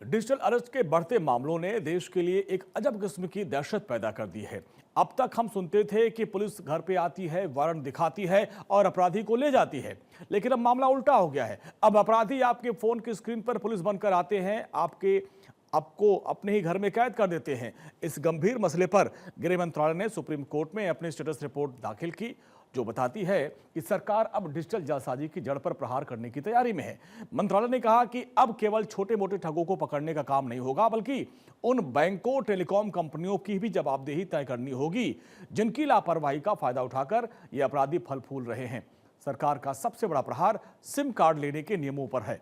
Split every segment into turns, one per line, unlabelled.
Digital arrest के बढ़ते मामलों ने देश के लिए एक अजब किस्म की दहशत पैदा कर दी है। अब तक हम सुनते थे कि पुलिस घर पे आती है, वारंट दिखाती है और अपराधी को ले जाती है, लेकिन अब मामला उल्टा हो गया है। अब अपराधी आपके फोन की स्क्रीन पर पुलिस बनकर आते हैं, आपको अपने ही घर में कैद कर देते हैं। इस गंभीर मसले पर गृह मंत्रालय ने सुप्रीम कोर्ट में अपनी स्टेटस रिपोर्ट दाखिल की, जो बताती है कि सरकार अब डिजिटल जालसाजी की जड़ पर प्रहार करने की तैयारी में है। मंत्रालय ने कहा कि अब केवल छोटे मोटे ठगों को पकड़ने का काम नहीं होगा, बल्कि उन बैंकों, टेलीकॉम कंपनियों की भी जवाबदेही तय करनी होगी, जिनकी लापरवाही का फायदा उठाकर ये अपराधी फल फूल रहे हैं। सरकार का सबसे बड़ा प्रहार सिम कार्ड लेने के नियमों पर है।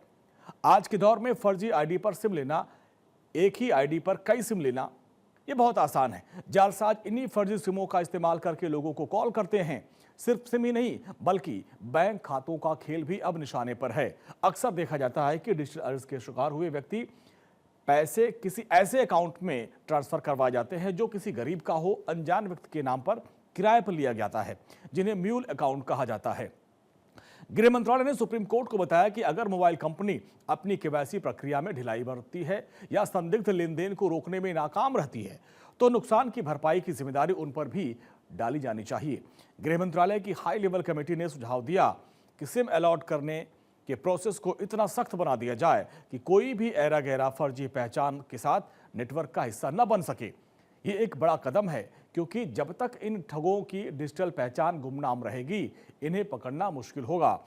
आज के दौर में फर्जी आईडी पर सिम लेना, एक ही आईडी पर कई सिम लेना, ये बहुत आसान है। जालसाज इन्हीं फर्जी सिमों का इस्तेमाल करके लोगों को कॉल करते हैं। सिर्फ सिम ही नहीं, बल्कि बैंक खातों का खेल भी अब निशाने पर है। अक्सर देखा जाता है कि डिजिटल अरेस्ट के शिकार हुए व्यक्ति पैसे किसी ऐसे अकाउंट में ट्रांसफर करवाए जाते हैं जो किसी गरीब का हो, अनजान व्यक्ति के नाम पर किराए पर लिया जाता है, जिन्हें म्यूल अकाउंट कहा जाता है। गृह मंत्रालय ने सुप्रीम कोर्ट को बताया कि अगर मोबाइल कंपनी अपनी केवाईसी प्रक्रिया में ढिलाई बरतती है या संदिग्ध लेन देन को रोकने में नाकाम रहती है, तो नुकसान की भरपाई की जिम्मेदारी उन पर भी डाली जानी चाहिए। गृह मंत्रालय की हाई लेवल कमेटी ने सुझाव दिया कि सिम अलॉट करने के प्रोसेस को इतना सख्त बना दिया जाए कि कोई भी ऐरा गैरा फर्जी पहचान के साथ नेटवर्क का हिस्सा न बन सके। ये एक बड़ा कदम है, क्योंकि जब तक इन ठगों की डिजिटल पहचान गुमनाम रहेगी, इन्हें पकड़ना मुश्किल होगा।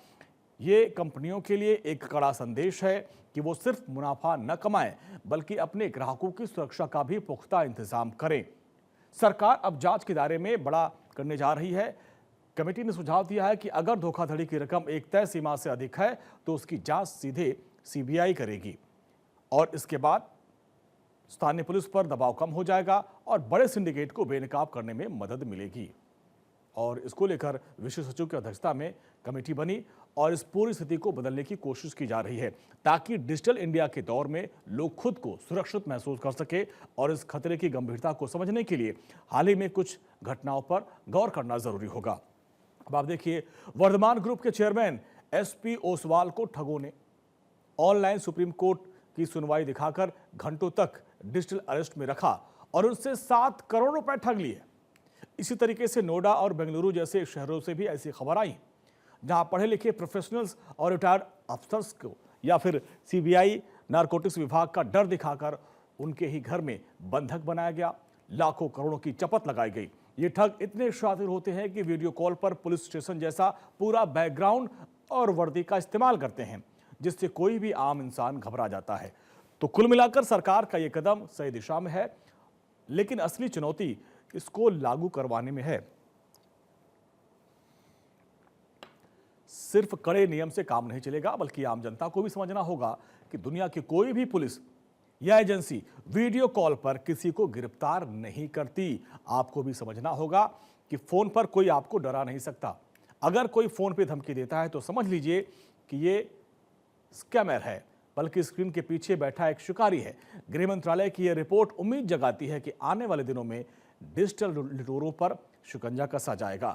ये कंपनियों के लिए एक कड़ा संदेश है कि वो सिर्फ मुनाफा न कमाएं, बल्कि अपने ग्राहकों की सुरक्षा का भी पुख्ता इंतजाम करें। सरकार अब जांच के दायरे में बड़ा करने जा रही है। कमेटी ने सुझाव दिया है कि अगर धोखाधड़ी की रकम एक तय सीमा से अधिक है, तो उसकी जांच सीधे सीबीआई करेगी और इसके बाद स्थानीय पुलिस पर दबाव कम हो जाएगा और बड़े सिंडिकेट को बेनकाब करने में मदद मिलेगी। और इसको लेकर विशेष सचिव की अध्यक्षता में कमेटी बनी और इस पूरी स्थिति को बदलने की कोशिश की जा रही है, ताकि डिजिटल इंडिया के दौर में लोग खुद को सुरक्षित महसूस कर सके। और इस खतरे की गंभीरता को समझने के लिए हाल ही में कुछ घटनाओं पर गौर करना जरूरी होगा। अब आप देखिए, वर्धमान ग्रुप के चेयरमैन एसपी ओसवाल को ठगों ने ऑनलाइन सुप्रीम कोर्ट की सुनवाई दिखाकर घंटों तक डिजिटल अरेस्ट में रखा और उनसे 7 करोड़ रुपए ठग लिए। इसी तरीके से नोएडा और बेंगलुरु जैसे शहरों से भी ऐसी खबर आई, जहां पढ़े लिखे प्रोफेशनल्स और रिटायर्ड अफसर्स को या फिर सीबीआई नारकोटिक्स विभाग का डर दिखाकर उनके ही घर में बंधक बनाया गया। लाखों करोड़ों की चपत लगाई गई। ये ठग इतने शातिर होते हैं कि वीडियो कॉल पर पुलिस स्टेशन जैसा पूरा बैकग्राउंड और वर्दी का इस्तेमाल करते हैं, जिससे कोई भी आम इंसान घबरा जाता है। तो कुल मिलाकर सरकार का यह कदम सही दिशा में है, लेकिन असली चुनौती इसको लागू करवाने में है। सिर्फ कड़े नियम से काम नहीं चलेगा, बल्कि आम जनता को भी समझना होगा कि दुनिया की कोई भी पुलिस या एजेंसी वीडियो कॉल पर किसी को गिरफ्तार नहीं करती। आपको भी समझना होगा कि फोन पर कोई आपको डरा नहीं सकता। अगर कोई फोन पे धमकी देता है तो समझ लीजिए कि ये स्कैमर है, बल्कि स्क्रीन के पीछे बैठा एक शिकारी है। गृह मंत्रालय की यह रिपोर्ट उम्मीद जगाती है कि आने वाले दिनों में डिजिटल लुटेरों पर शिकंजा कसा जाएगा।